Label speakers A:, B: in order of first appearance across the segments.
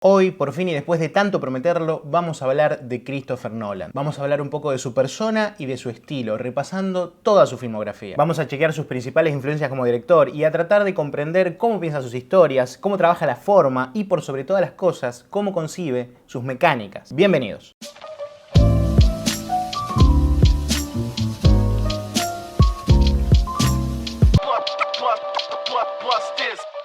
A: Hoy, por fin y después de tanto prometerlo, vamos a hablar de Christopher Nolan. Vamos a hablar un poco de su persona y de su estilo, repasando toda su filmografía. Vamos a chequear sus principales influencias como director y a tratar de comprender cómo piensa sus historias, cómo trabaja la forma y, por sobre todas las cosas, cómo concibe sus mecánicas. Bienvenidos.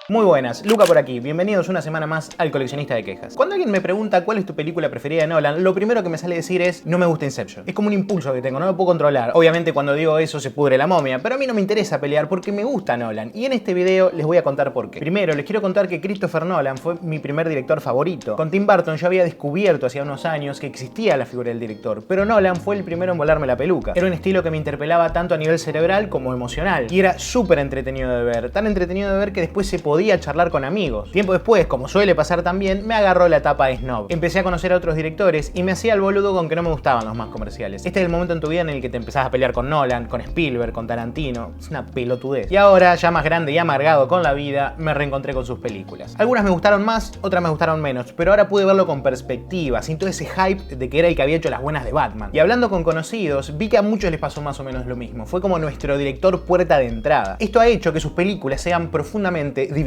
A: Muy buenas, Luca por aquí, bienvenidos una semana más al Coleccionista de Quejas. Cuando alguien me pregunta cuál es tu película preferida de Nolan, lo primero que me sale decir es no me gusta Inception. Es como un impulso que tengo, no lo puedo controlar. Obviamente cuando digo eso se pudre la momia, pero a mí no me interesa pelear porque me gusta Nolan. Y en este video les voy a contar por qué. Primero, les quiero contar que Christopher Nolan fue mi primer director favorito. Con Tim Burton yo había descubierto hacía unos años que existía la figura del director, pero Nolan fue el primero en volarme la peluca. Era un estilo que me interpelaba tanto a nivel cerebral como emocional. Y era súper entretenido de ver, tan entretenido de ver que después se podía charlar con amigos. Tiempo después, como suele pasar también, me agarró la etapa de snob. Empecé a conocer a otros directores y me hacía el boludo con que no me gustaban los más comerciales. Este es el momento en tu vida en el que te empezás a pelear con Nolan, con Spielberg, con Tarantino. Es una pelotudez. Y ahora, ya más grande y amargado con la vida, me reencontré con sus películas. Algunas me gustaron más, otras me gustaron menos, pero ahora pude verlo con perspectiva, sin todo ese hype de que era el que había hecho las buenas de Batman. Y hablando con conocidos, vi que a muchos les pasó más o menos lo mismo. Fue como nuestro director puerta de entrada. Esto ha hecho que sus películas sean profundamente divisorias.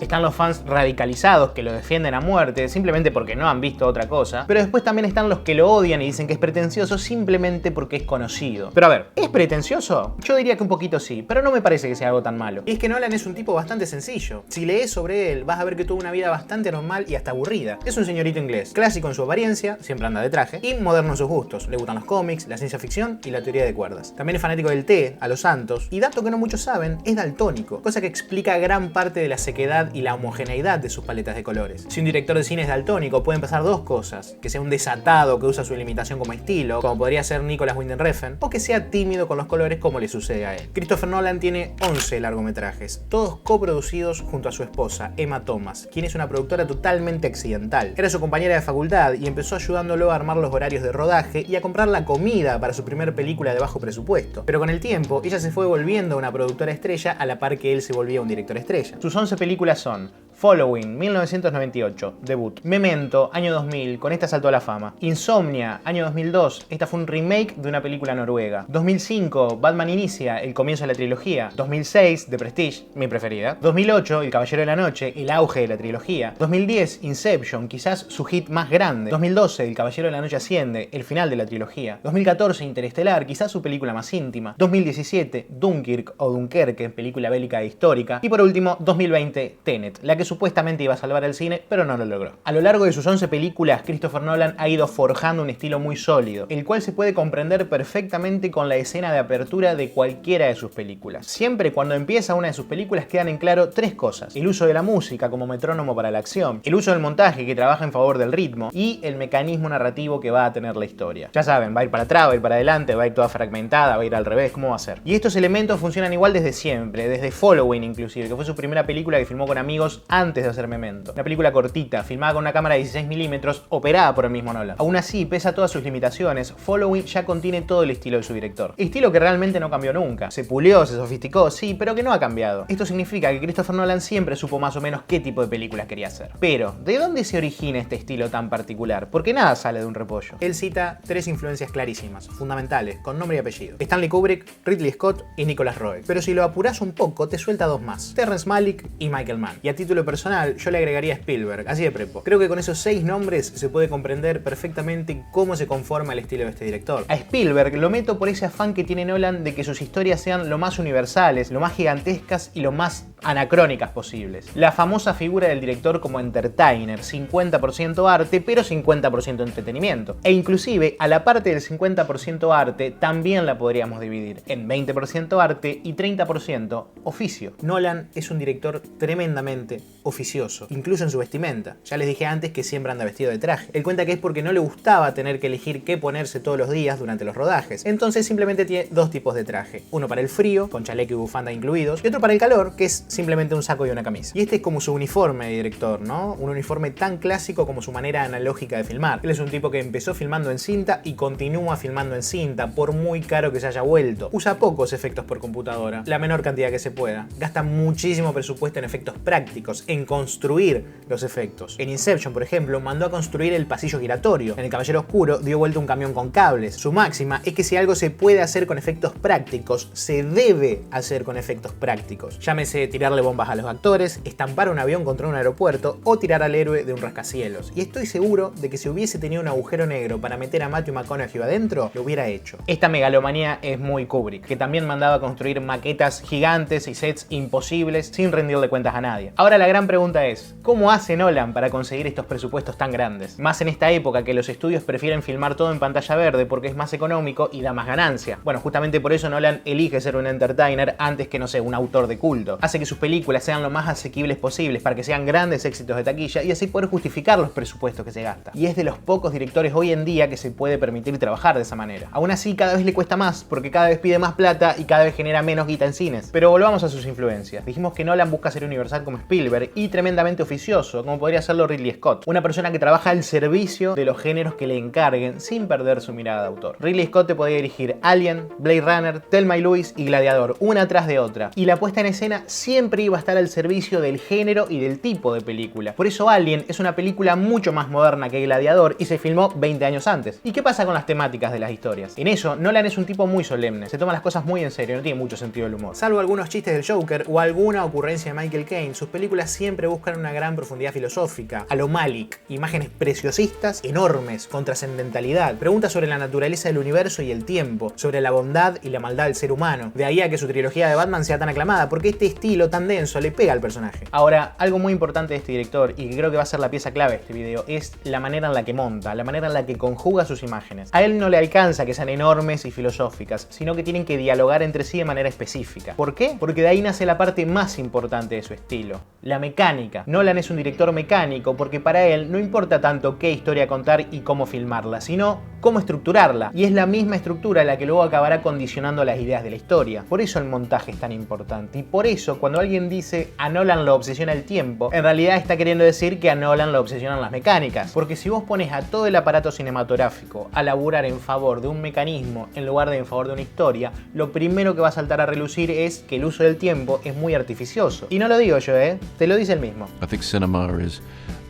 A: Están los fans radicalizados que lo defienden a muerte simplemente porque no han visto otra cosa, pero después también están los que lo odian y dicen que es pretencioso simplemente porque es conocido. Pero a ver, ¿es pretencioso? Yo diría que un poquito sí, pero no me parece que sea algo tan malo. Y es que Nolan es un tipo bastante sencillo. Si lees sobre él, vas a ver que tuvo una vida bastante normal y hasta aburrida. Es un señorito inglés, clásico en su apariencia, siempre anda de traje, y moderno en sus gustos. Le gustan los cómics, la ciencia ficción y la teoría de cuerdas. También es fanático del té, a los santos, y dato que no muchos saben, es daltónico, cosa que explica gran parte de la sequedad y la homogeneidad de sus paletas de colores. Si un director de cine es daltónico, pueden pasar dos cosas: que sea un desatado que usa su limitación como estilo, como podría ser Nicolas Winding Refn, o que sea tímido con los colores como le sucede a él. Christopher Nolan tiene 11 largometrajes, todos coproducidos junto a su esposa, Emma Thomas, quien es una productora totalmente accidental. Era su compañera de facultad y empezó ayudándolo a armar los horarios de rodaje y a comprar la comida para su primer película de bajo presupuesto. Pero con el tiempo, ella se fue volviendo una productora estrella a la par que él se volvía un director estrella. Sus 11 películas son Following, 1998, debut. Memento, año 2000, con esta saltó a la fama. Insomnia, año 2002, esta fue un remake de una película noruega. 2005, Batman Inicia, el comienzo de la trilogía. 2006, The Prestige, mi preferida. 2008, El Caballero de la Noche, el auge de la trilogía. 2010, Inception, quizás su hit más grande. 2012, El Caballero de la Noche Asciende, el final de la trilogía. 2014, Interestelar, quizás su película más íntima. 2017, Dunkirk o Dunkerque, película bélica e histórica. Y por último, 2020, Tenet, la que supuestamente iba a salvar el cine, pero no lo logró. A lo largo de sus 11 películas, Christopher Nolan ha ido forjando un estilo muy sólido, el cual se puede comprender perfectamente con la escena de apertura de cualquiera de sus películas. Siempre cuando empieza una de sus películas quedan en claro tres cosas: el uso de la música como metrónomo para la acción, el uso del montaje que trabaja en favor del ritmo y el mecanismo narrativo que va a tener la historia. Ya saben, va a ir para atrás, va a ir para adelante, va a ir toda fragmentada, va a ir al revés, ¿cómo va a ser? Y estos elementos funcionan igual desde siempre, desde Following inclusive, que fue su primera película que filmó con amigos antes de hacer Memento. Una película cortita, filmada con una cámara de 16 milímetros, operada por el mismo Nolan. Aún así, pese a todas sus limitaciones, Following ya contiene todo el estilo de su director. Estilo que realmente no cambió nunca. Se pulió, se sofisticó, sí, pero que no ha cambiado. Esto significa que Christopher Nolan siempre supo más o menos qué tipo de películas quería hacer. Pero, ¿de dónde se origina este estilo tan particular? Porque nada sale de un repollo. Él cita tres influencias clarísimas, fundamentales, con nombre y apellido: Stanley Kubrick, Ridley Scott y Nicholas Roeg. Pero si lo apurás un poco, te suelta dos más: Terrence Malick y Michael Mann. Y a título personal, yo le agregaría a Spielberg, así de prepo. Creo que con esos 6 nombres se puede comprender perfectamente cómo se conforma el estilo de este director. A Spielberg lo meto por ese afán que tiene Nolan de que sus historias sean lo más universales, lo más gigantescas y lo más anacrónicas posibles. La famosa figura del director como entertainer, 50% arte, pero 50% entretenimiento. E inclusive, a la parte del 50% arte, también la podríamos dividir en 20% arte y 30% oficio. Nolan es un director tremendamente oficioso, incluso en su vestimenta. Ya les dije antes que siempre anda vestido de traje. Él cuenta que es porque no le gustaba tener que elegir qué ponerse todos los días durante los rodajes. Entonces simplemente tiene dos tipos de traje. Uno para el frío, con chaleco y bufanda incluidos, y otro para el calor, que es simplemente un saco y una camisa. Y este es como su uniforme de director, ¿no? Un uniforme tan clásico como su manera analógica de filmar. Él es un tipo que empezó filmando en cinta y continúa filmando en cinta, por muy caro que se haya vuelto. Usa pocos efectos por computadora, la menor cantidad que se pueda. Gasta muchísimo presupuesto presupuesto en efectos prácticos, en construir los efectos. En Inception, por ejemplo, mandó a construir el pasillo giratorio. En El Caballero Oscuro dio vuelta un camión con cables. Su máxima es que si algo se puede hacer con efectos prácticos, se debe hacer con efectos prácticos. Llámese tirarle bombas a los actores, estampar un avión contra un aeropuerto o tirar al héroe de un rascacielos. Y estoy seguro de que si hubiese tenido un agujero negro para meter a Matthew McConaughey adentro, lo hubiera hecho. Esta megalomanía es muy Kubrick, que también mandaba a construir maquetas gigantes y sets imposibles sin rendirle cuentas a nadie. Ahora la gran pregunta es, ¿cómo hace Nolan para conseguir estos presupuestos tan grandes? Más en esta época que los estudios prefieren filmar todo en pantalla verde porque es más económico y da más ganancia. Bueno, justamente por eso Nolan elige ser un entertainer antes que, no sé, un autor de culto. Hace que sus películas sean lo más asequibles posibles para que sean grandes éxitos de taquilla y así poder justificar los presupuestos que se gastan. Y es de los pocos directores hoy en día que se puede permitir trabajar de esa manera. Aún así, cada vez le cuesta más porque cada vez pide más plata y cada vez genera menos guita en cines. Pero volvamos a sus influencias. Dijimos que Nolan busca ser universal como Spielberg y tremendamente oficioso, como podría serlo Ridley Scott. Una persona que trabaja al servicio de los géneros que le encarguen sin perder su mirada de autor. Ridley Scott te podía dirigir Alien, Blade Runner, Thelma y Louise y Gladiador, una tras de otra. Y la puesta en escena siempre iba a estar al servicio del género y del tipo de película. Por eso Alien es una película mucho más moderna que Gladiador y se filmó 20 años antes. ¿Y qué pasa con las temáticas de las historias? En eso, Nolan es un tipo muy solemne, se toma las cosas muy en serio, no tiene mucho sentido del humor. Salvo algunos chistes del Joker o alguna ocurrencia de Michael Caine, sus películas siempre buscan una gran profundidad filosófica, a lo Malick, imágenes preciosistas, enormes, con trascendentalidad, preguntas sobre la naturaleza del universo y el tiempo, sobre la bondad y la maldad del ser humano. De ahí a que su trilogía de Batman sea tan aclamada, porque este estilo tan denso le pega al personaje. Ahora, algo muy importante de este director, y que creo que va a ser la pieza clave de este video, es la manera en la que monta, la manera en la que conjuga sus imágenes. A él no le alcanza que sean enormes y filosóficas, sino que tienen que dialogar entre sí de manera específica. ¿Por qué? Porque de ahí nace la parte más importante de su estilo, la mecánica. Nolan es un director mecánico porque para él no importa tanto qué historia contar y cómo filmarla, sino cómo estructurarla. Y es la misma estructura la que luego acabará condicionando las ideas de la historia. Por eso el montaje es tan importante. Y por eso cuando alguien dice a Nolan lo obsesiona el tiempo, en realidad está queriendo decir que a Nolan lo obsesionan las mecánicas. Porque si vos pones a todo el aparato cinematográfico a laburar en favor de un mecanismo en lugar de en favor de una historia, lo primero que va a saltar a relucir es que el uso del tiempo es muy artificioso. Y no lo digo yo, te lo dice él mismo.
B: I think cinema is,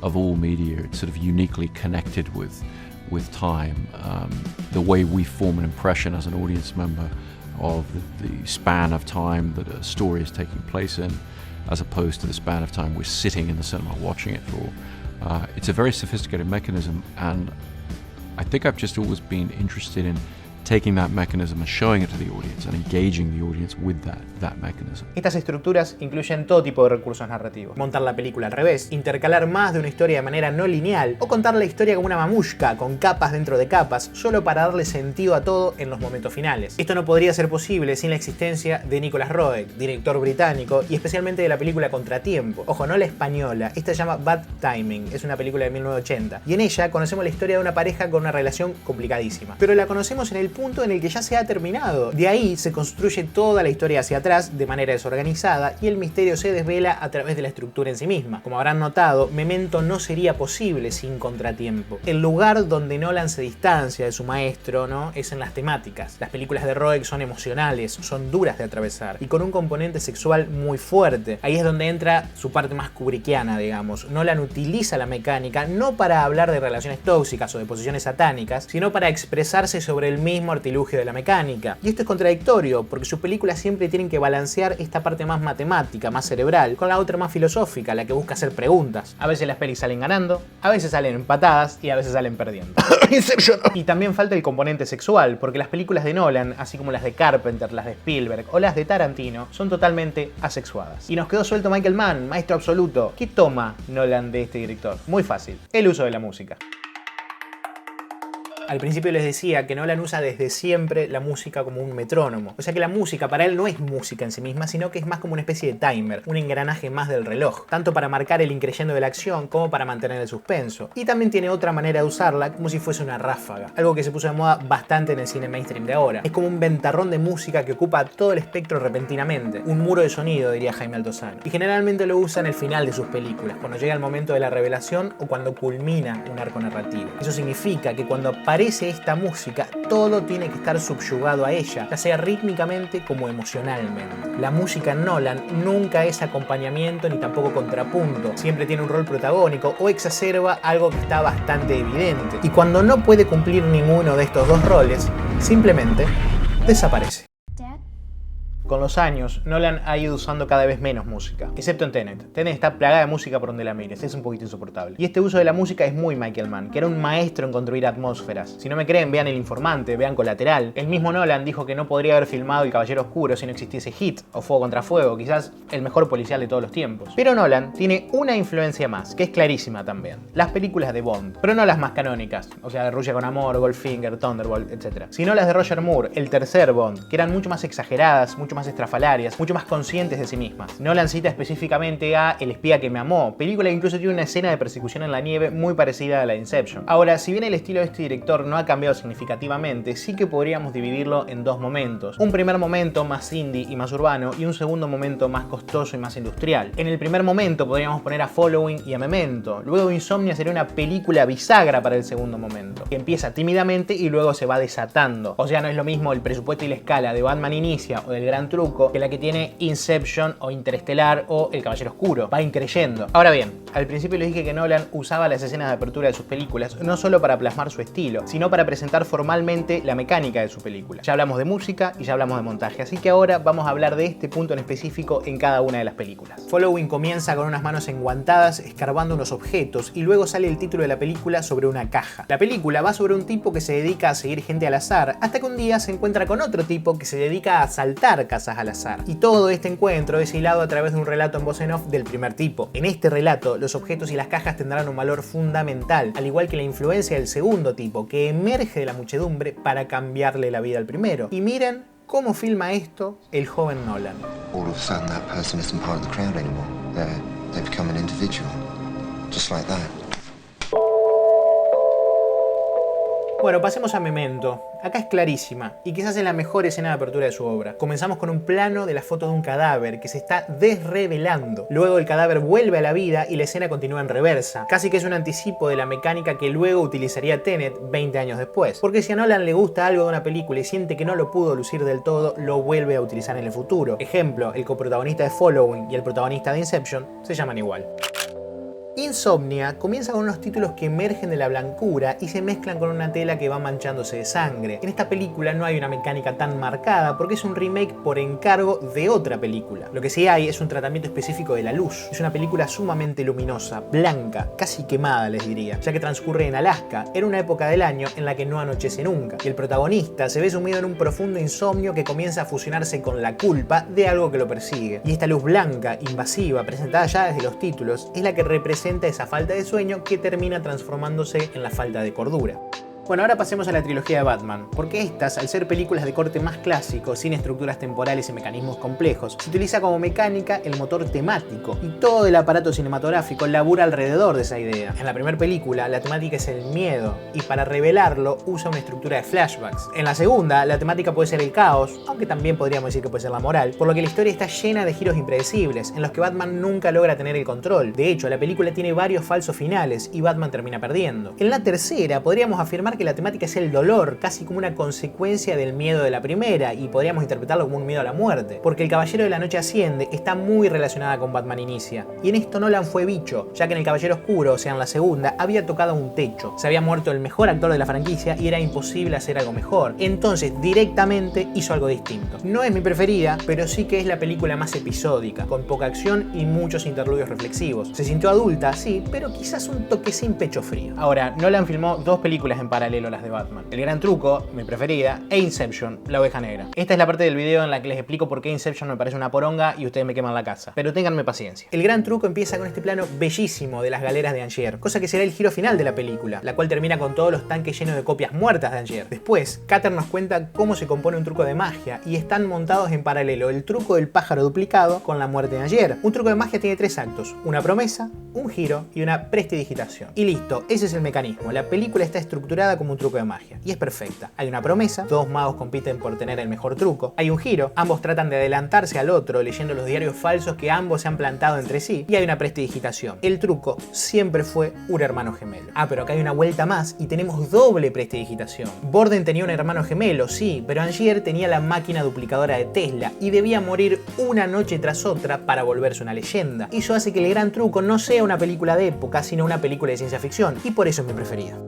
B: of all media, it's sort of uniquely connected with time. The way we form an impression as an audience member of the span of time that a story is taking place in, as opposed to the span of time we're sitting in the cinema watching it for. It's a very sophisticated mechanism, and I think I've just always been interested in taking that mechanism and showing it to the audience and engaging the audience with that mechanism.
A: Estas estructuras incluyen todo tipo de recursos narrativos. Montar la película al revés, intercalar más de una historia de manera no lineal o contar la historia como una mamushka, con capas dentro de capas, solo para darle sentido a todo en los momentos finales. Esto no podría ser posible sin la existencia de Nicholas Roeg, director británico y especialmente de la película Contratiempo. Ojo, no la española, esta se llama Bad Timing, es una película de 1980 y en ella conocemos la historia de una pareja con una relación complicadísima. Pero la conocemos en el punto en el que ya se ha terminado. De ahí se construye toda la historia hacia atrás de manera desorganizada y el misterio se desvela a través de la estructura en sí misma. Como habrán notado, Memento no sería posible sin Contratiempo. El lugar donde Nolan se distancia de su maestro, ¿no?, es en las temáticas. Las películas de Roeg son emocionales, son duras de atravesar y con un componente sexual muy fuerte. Ahí es donde entra su parte más kubrickiana, digamos. Nolan utiliza la mecánica no para hablar de relaciones tóxicas o de posiciones satánicas, sino para expresarse sobre el mismo artilugio de la mecánica. Y esto es contradictorio, porque sus películas siempre tienen que balancear esta parte más matemática, más cerebral, con la otra más filosófica, la que busca hacer preguntas. A veces las pelis salen ganando, a veces salen empatadas y a veces salen perdiendo. Y también falta el componente sexual, porque las películas de Nolan, así como las de Carpenter, las de Spielberg o las de Tarantino, son totalmente asexuadas. Y nos quedó suelto Michael Mann, maestro absoluto. ¿Qué toma Nolan de este director? Muy fácil, el uso de la música. Al principio les decía que Nolan usa desde siempre la música como un metrónomo. O sea que la música para él no es música en sí misma, sino que es más como una especie de timer, un engranaje más del reloj, tanto para marcar el increyendo de la acción como para mantener el suspenso. Y también tiene otra manera de usarla, como si fuese una ráfaga, algo que se puso de moda bastante en el cine mainstream de ahora. Es como un ventarrón de música que ocupa todo el espectro repentinamente, un muro de sonido, diría Jaime Altozano. Y generalmente lo usa en el final de sus películas, cuando llega el momento de la revelación o cuando culmina un arco narrativo. Eso significa que cuando aparece aparece esta música, todo tiene que estar subyugado a ella, ya sea rítmicamente como emocionalmente. La música en Nolan nunca es acompañamiento ni tampoco contrapunto, siempre tiene un rol protagónico o exacerba algo que está bastante evidente. Y cuando no puede cumplir ninguno de estos dos roles, simplemente desaparece. Con los años, Nolan ha ido usando cada vez menos música, excepto en Tenet. Tenet está plagada de música por donde la mires, es un poquito insoportable. Y este uso de la música es muy Michael Mann, que era un maestro en construir atmósferas. Si no me creen, vean El Informante, vean Colateral. El mismo Nolan dijo que no podría haber filmado El Caballero Oscuro si no existiese Heat o Fuego contra Fuego, quizás el mejor policial de todos los tiempos. Pero Nolan tiene una influencia más, que es clarísima también. Las películas de Bond, pero no las más canónicas, o sea, de Rusia con Amor, Goldfinger, Thunderbolt, etc. Sino las de Roger Moore, el tercer Bond, que eran mucho más exageradas, mucho más estrafalarias, mucho más conscientes de sí mismas. Nolan cita específicamente a El espía que me amó, película que incluso tiene una escena de persecución en la nieve muy parecida a la de Inception. Ahora, si bien el estilo de este director no ha cambiado significativamente, sí que podríamos dividirlo en dos momentos. Un primer momento más indie y más urbano, y un segundo momento más costoso y más industrial. En el primer momento podríamos poner a Following y a Memento. Luego Insomnia sería una película bisagra para el segundo momento, que empieza tímidamente y luego se va desatando. O sea, no es lo mismo el presupuesto y la escala de Batman Inicia o del Gran Truco que la que tiene Inception o Interestelar o El Caballero Oscuro. Va increyendo. Ahora bien, al principio les dije que Nolan usaba las escenas de apertura de sus películas no solo para plasmar su estilo, sino para presentar formalmente la mecánica de su película. Ya hablamos de música y ya hablamos de montaje, así que ahora vamos a hablar de este punto en específico en cada una de las películas. Following comienza con unas manos enguantadas escarbando unos objetos y luego sale el título de la película sobre una caja. La película va sobre un tipo que se dedica a seguir gente al azar hasta que un día se encuentra con otro tipo que se dedica a asaltar casas al azar. Y todo este encuentro es hilado a través de un relato en voz en off del primer tipo. En este relato, los objetos y las cajas tendrán un valor fundamental, al igual que la influencia del segundo tipo, que emerge de la muchedumbre para cambiarle la vida al primero. Y miren cómo filma esto el joven Nolan.
C: All of a sudden that person isn't part of the crowd anymore. They become an individual. Just like that.
A: Bueno, pasemos a Memento. Acá es clarísima, y quizás es la mejor escena de apertura de su obra. Comenzamos con un plano de la foto de un cadáver que se está desrevelando. Luego el cadáver vuelve a la vida y la escena continúa en reversa. Casi que es un anticipo de la mecánica que luego utilizaría Tenet 20 años después. Porque si a Nolan le gusta algo de una película y siente que no lo pudo lucir del todo, lo vuelve a utilizar en el futuro. Ejemplo, el coprotagonista de Following y el protagonista de Inception se llaman igual. Insomnia comienza con unos títulos que emergen de la blancura y se mezclan con una tela que va manchándose de sangre. En esta película no hay una mecánica tan marcada porque es un remake por encargo de otra película. Lo que sí hay es un tratamiento específico de la luz. Es una película sumamente luminosa, blanca, casi quemada les diría, ya que transcurre en Alaska, en una época del año en la que no anochece nunca. Y el protagonista se ve sumido en un profundo insomnio que comienza a fusionarse con la culpa de algo que lo persigue. Y esta luz blanca, invasiva, presentada ya desde los títulos, es la que representa esa falta de sueño que termina transformándose en la falta de cordura. Bueno, ahora pasemos a la trilogía de Batman, porque estas, al ser películas de corte más clásico, sin estructuras temporales y mecanismos complejos, se utiliza como mecánica el motor temático, y todo el aparato cinematográfico labura alrededor de esa idea. En la primera película, la temática es el miedo, y para revelarlo usa una estructura de flashbacks. En la segunda, la temática puede ser el caos, aunque también podríamos decir que puede ser la moral, por lo que la historia está llena de giros impredecibles, en los que Batman nunca logra tener el control. De hecho, la película tiene varios falsos finales, y Batman termina perdiendo. En la tercera, podríamos afirmar que la temática es el dolor, casi como una consecuencia del miedo de la primera, y podríamos interpretarlo como un miedo a la muerte, porque El Caballero de la Noche Asciende está muy relacionada con Batman Inicia, y en esto Nolan fue bicho, ya que en El Caballero Oscuro, o sea en la segunda, había tocado un techo, se había muerto el mejor actor de la franquicia y era imposible hacer algo mejor, entonces directamente hizo algo distinto. No es mi preferida, pero sí que es la película más episódica, con poca acción y muchos interludios reflexivos. Se sintió adulta, sí, pero quizás un toque sin pecho frío. Ahora, Nolan filmó dos películas en paralelo a las de Batman. El Gran Truco, mi preferida, e Inception, la oveja negra. Esta es la parte del video en la que les explico por qué Inception me parece una poronga y ustedes me queman la casa. Pero ténganme paciencia. El Gran Truco empieza con este plano bellísimo de las galeras de Angier, cosa que será el giro final de la película, la cual termina con todos los tanques llenos de copias muertas de Angier. Después, Cutter nos cuenta cómo se compone un truco de magia y están montados en paralelo el truco del pájaro duplicado con la muerte de Angier. Un truco de magia tiene tres actos, una promesa, un giro y una prestidigitación. Y listo, ese es el mecanismo. La película está estructurada planteada como un truco de magia. Y es perfecta. Hay una promesa, dos magos compiten por tener el mejor truco, hay un giro, ambos tratan de adelantarse al otro leyendo los diarios falsos que ambos se han plantado entre sí, y hay una prestidigitación. El truco siempre fue un hermano gemelo. Ah, pero acá hay una vuelta más y tenemos doble prestidigitación. Borden tenía un hermano gemelo, sí, pero Angier tenía la máquina duplicadora de Tesla y debía morir una noche tras otra para volverse una leyenda. Y eso hace que El Gran Truco no sea una película de época, sino una película de ciencia ficción, y por eso es mi preferida.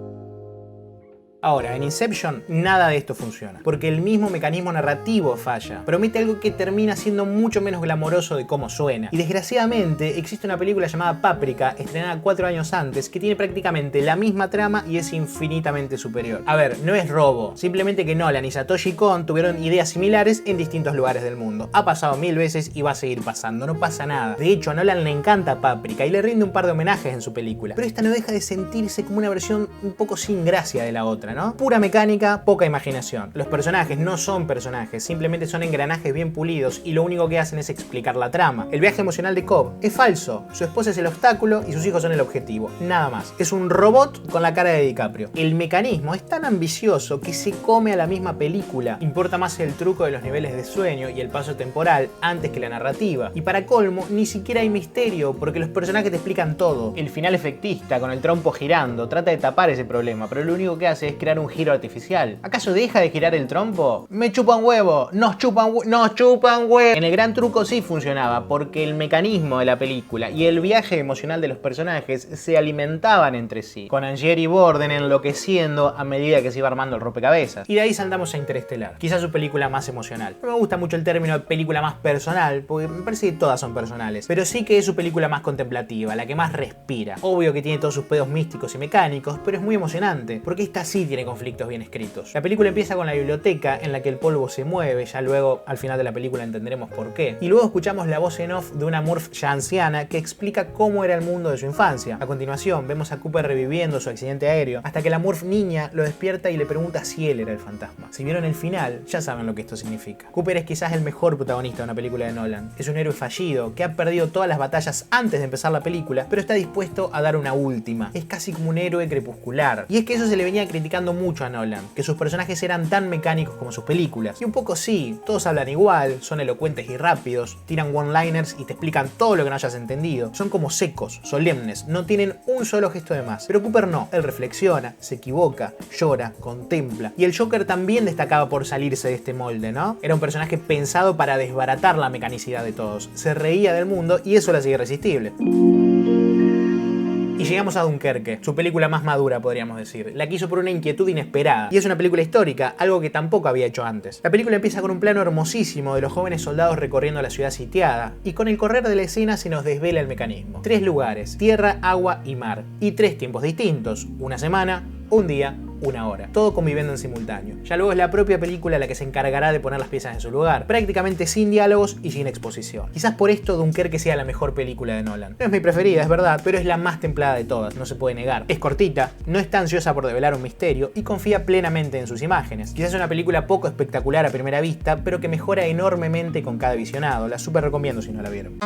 A: Ahora, en Inception nada de esto funciona, porque el mismo mecanismo narrativo falla. Promete algo que termina siendo mucho menos glamoroso de cómo suena. Y desgraciadamente existe una película llamada Paprika, estrenada 4 años antes, que tiene prácticamente la misma trama y es infinitamente superior. A ver, no es robo, simplemente que Nolan y Satoshi Kon tuvieron ideas similares en distintos lugares del mundo. Ha pasado 1000 veces y va a seguir pasando, no pasa nada. De hecho, a Nolan le encanta Paprika y le rinde un par de homenajes en su película, pero esta no deja de sentirse como una versión un poco sin gracia de la otra, ¿no? Pura mecánica, poca imaginación. Los personajes no son personajes, simplemente son engranajes bien pulidos y lo único que hacen es explicar la trama. El viaje emocional de Cobb es falso, su esposa es el obstáculo y sus hijos son el objetivo, nada más. Es un robot con la cara de DiCaprio. El mecanismo es tan ambicioso que se come a la misma película. Importa más el truco de los niveles de sueño y el paso temporal antes que la narrativa. Y para colmo, ni siquiera hay misterio porque los personajes te explican todo. El final efectista con el trompo girando trata de tapar ese problema, pero lo único que hace es crear un giro artificial. ¿Acaso deja de girar el trompo? Me chupan huevo, nos chupan huevo. En El Gran Truco sí funcionaba, porque el mecanismo de la película y el viaje emocional de los personajes se alimentaban entre sí, con Angier y Borden enloqueciendo a medida que se iba armando el rompecabezas. Y de ahí saltamos a Interestelar, quizás su película más emocional. No me gusta mucho el término de película más personal, porque me parece que todas son personales, pero sí que es su película más contemplativa, la que más respira. Obvio que tiene todos sus pedos místicos y mecánicos, pero es muy emocionante, porque esta sí tiene conflictos bien escritos. La película empieza con la biblioteca en la que el polvo se mueve, ya luego al final de la película entenderemos por qué. Y luego escuchamos la voz en off de una Murph ya anciana que explica cómo era el mundo de su infancia. A continuación vemos a Cooper reviviendo su accidente aéreo hasta que la Murph niña lo despierta y le pregunta si él era el fantasma. Si vieron el final, ya saben lo que esto significa. Cooper es quizás el mejor protagonista de una película de Nolan. Es un héroe fallido que ha perdido todas las batallas antes de empezar la película, pero está dispuesto a dar una última. Es casi como un héroe crepuscular. Y es que eso se le venía criticando mucho a Nolan, que sus personajes eran tan mecánicos como sus películas. Y un poco sí, todos hablan igual, son elocuentes y rápidos, tiran one-liners y te explican todo lo que no hayas entendido. Son como secos, solemnes, no tienen un solo gesto de más. Pero Cooper no, él reflexiona, se equivoca, llora, contempla. Y el Joker también destacaba por salirse de este molde, ¿no? Era un personaje pensado para desbaratar la mecanicidad de todos. Se reía del mundo y eso lo hacía irresistible. Y llegamos a Dunkerque, su película más madura podríamos decir, la que hizo por una inquietud inesperada. Y es una película histórica, algo que tampoco había hecho antes. La película empieza con un plano hermosísimo de los jóvenes soldados recorriendo la ciudad sitiada, y con el correr de la escena se nos desvela el mecanismo. 3 lugares, tierra, agua y mar, y 3 tiempos distintos, una semana, un día, una hora, todo conviviendo en simultáneo. Ya luego es la propia película la que se encargará de poner las piezas en su lugar, prácticamente sin diálogos y sin exposición. Quizás por esto Dunkerque sea la mejor película de Nolan. No es mi preferida, es verdad, pero es la más templada de todas, no se puede negar. Es cortita, no está ansiosa por develar un misterio y confía plenamente en sus imágenes. Quizás es una película poco espectacular a primera vista, pero que mejora enormemente con cada visionado. La súper recomiendo si no la vieron.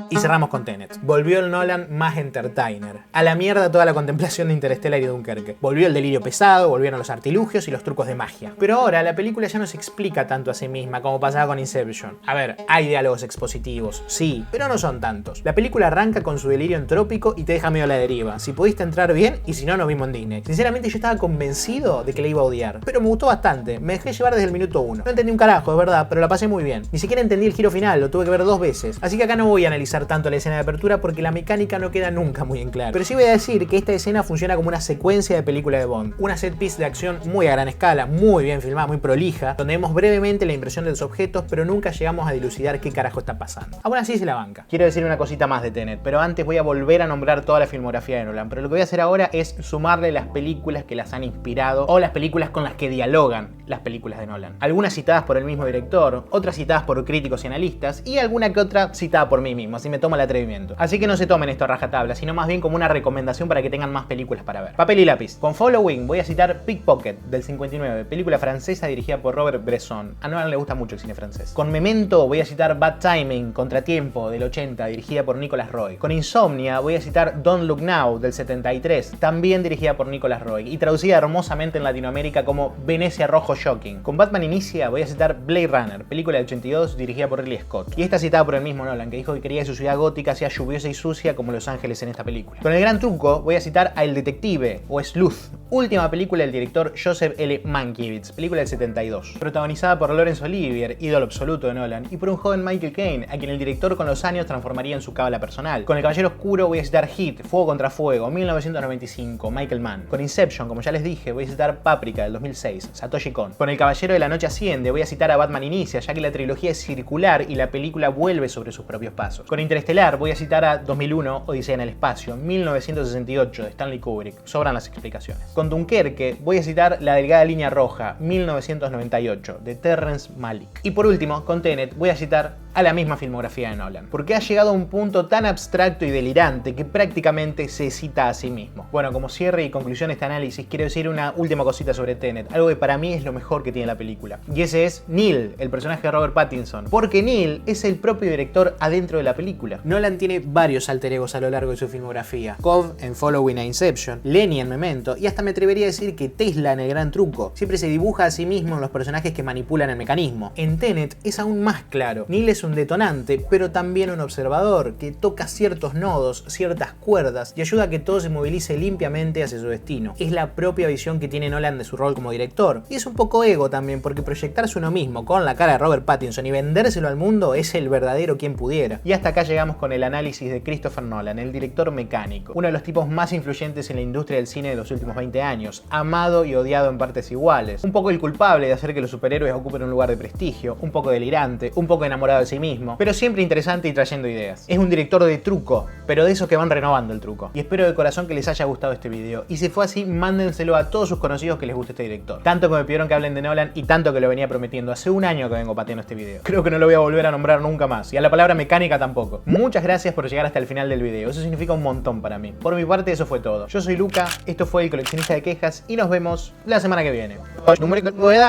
A: Y cerramos con Tenet. Volvió el Nolan más entertainer. A la mierda toda la contemplación de Interstellar y Dunkerque. Volvió el delirio pesado, volvieron los artilugios y los trucos de magia. Pero ahora la película ya no se explica tanto a sí misma como pasaba con Inception. A ver, hay diálogos expositivos, sí, pero no son tantos. La película arranca con su delirio entrópico y te deja medio a la deriva. Si pudiste entrar bien y si no, nos vimos en Disney. Sinceramente yo estaba convencido de que la iba a odiar, pero me gustó bastante. Me dejé llevar desde el minuto 1. No entendí un carajo, es verdad, pero la pasé muy bien. Ni siquiera entendí el giro final, lo tuve que ver 2 veces. Así que acá no voy a analizar tanto la escena de apertura porque la mecánica no queda nunca muy en claro. Pero sí voy a decir que esta escena funciona como una secuencia de película de Bond. Una set piece de acción muy a gran escala, muy bien filmada, muy prolija, donde vemos brevemente la impresión de los objetos, pero nunca llegamos a dilucidar qué carajo está pasando. Aún así se la banca. Quiero decir una cosita más de Tenet, pero antes voy a volver a nombrar toda la filmografía de Nolan. Pero lo que voy a hacer ahora es sumarle las películas que las han inspirado o las películas con las que dialogan las películas de Nolan. Algunas citadas por el mismo director, otras citadas por críticos y analistas, y alguna que otra citada por mí mismo, así me tomo el atrevimiento. Así que no se tomen esto a rajatabla, sino más bien como una recomendación para que tengan más películas para ver. Papel y lápiz. Con Following voy a citar Pickpocket del 59, película francesa dirigida por Robert Bresson. A Nolan le gusta mucho el cine francés. Con Memento voy a citar Bad Timing, Contratiempo del 80, dirigida por Nicolas Roeg. Con Insomnia voy a citar Don't Look Now del 73, también dirigida por Nicolas Roeg y traducida hermosamente en Latinoamérica como Venecia Rojo Shocking. Con Batman Inicia voy a citar Blade Runner, película del 82 dirigida por Ridley Scott. Y esta citada por el mismo Nolan, que dijo que quería que su ciudad gótica sea lluviosa y sucia como Los Ángeles en esta película. Con El Gran Truco voy a citar a El Detective o Sleuth, última película del director Joseph L. Mankiewicz, película del 72, protagonizada por Laurence Olivier, ídolo absoluto de Nolan, y por un joven Michael Caine, a quien el director con los años transformaría en su cábala personal. Con El Caballero Oscuro voy a citar Heat, Fuego contra Fuego, 1995, Michael Mann. Con Inception, como ya les dije, voy a citar Paprika del 2006, Satoshi Kon. Con El Caballero de la Noche Asciende voy a citar a Batman Inicia, ya que la trilogía es circular y la película vuelve sobre sus propios pasos. Con Interestelar voy a citar a 2001, Odisea en el Espacio, 1968, de Stanley Kubrick. Sobran las explicaciones. Con Dunkerque voy a citar La Delgada Línea Roja, 1998, de Terrence Malick. Y por último, con Tenet voy a citar a la misma filmografía de Nolan, porque ha llegado a un punto tan abstracto y delirante que prácticamente se cita a sí mismo. Bueno, como cierre y conclusión de este análisis, quiero decir una última cosita sobre Tenet, algo que para mí es lo mejor que tiene la película. Y ese es Neil, el personaje de Robert Pattinson, porque Neil es el propio director adentro de la película. Nolan tiene varios alter egos a lo largo de su filmografía. Cobb en Following a Inception, Lenny en Memento, y hasta me atrevería a decir que Tesla en El Gran Truco. Siempre se dibuja a sí mismo en los personajes que manipulan el mecanismo. En Tenet es aún más claro. Neil es un detonante, pero también un observador que toca ciertos nodos, ciertas cuerdas y ayuda a que todo se movilice limpiamente hacia su destino. Es la propia visión que tiene Nolan de su rol como director. Y es un poco ego también, porque proyectarse uno mismo con la cara de Robert Pattinson y vendérselo al mundo es el verdadero quien pudiera. Y hasta acá llegamos con el análisis de Christopher Nolan, el director mecánico. Uno de los tipos más influyentes en la industria del cine de los últimos 20 años, amado y odiado en partes iguales. Un poco el culpable de hacer que los superhéroes ocupen un lugar de prestigio, un poco delirante, un poco enamorado de sí mismo, pero siempre interesante y trayendo ideas. Es un director de truco, pero de esos que van renovando el truco. Y espero de corazón que les haya gustado este video. Y si fue así, mándenselo a todos sus conocidos que les guste este director. Tanto que me pidieron que hablen de Nolan y tanto que lo venía prometiendo. Hace un año que vengo pateando este video. Creo que no lo voy a volver a nombrar nunca más. Y a la palabra mecánica tampoco. Muchas gracias por llegar hasta el final del video. Eso significa un montón para mí. Por mi parte, eso fue todo. Yo soy Luca, esto fue El Coleccionista de Quejas y nos vemos la semana que viene.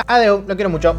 A: Adiós, lo quiero mucho.